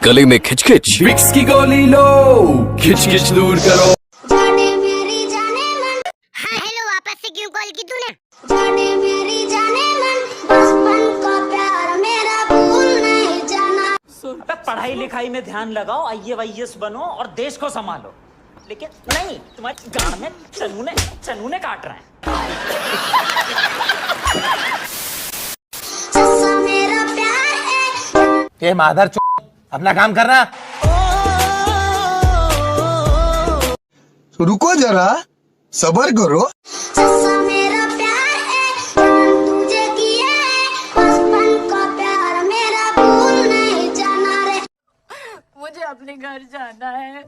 गले में खिचखिच, विक्स की गोली लो, खिच खिच दूर करो। जाने मेरी जाने मन। हाँ हेलो, वापस से क्यों कॉल की तूने? जाने मेरी जाने मन, बचपन का प्यार मेरा भूल नहीं जाना। अबे पढ़ाई लिखाई में ध्यान लगाओ, IAS बनो और देश को संभालो। लेकिन नहीं, तुम्हारी गांड में चनूने काट रहे हैं। सच्चा मेरा प्यार है। ये मादर अपना काम करना। रुको जरा, सबर करो। सच्चा मेरा प्यार है, तुझे किया है, बचपन का प्यार मेरा भूल नहीं जाना रे। मुझे अपने घर जाना है।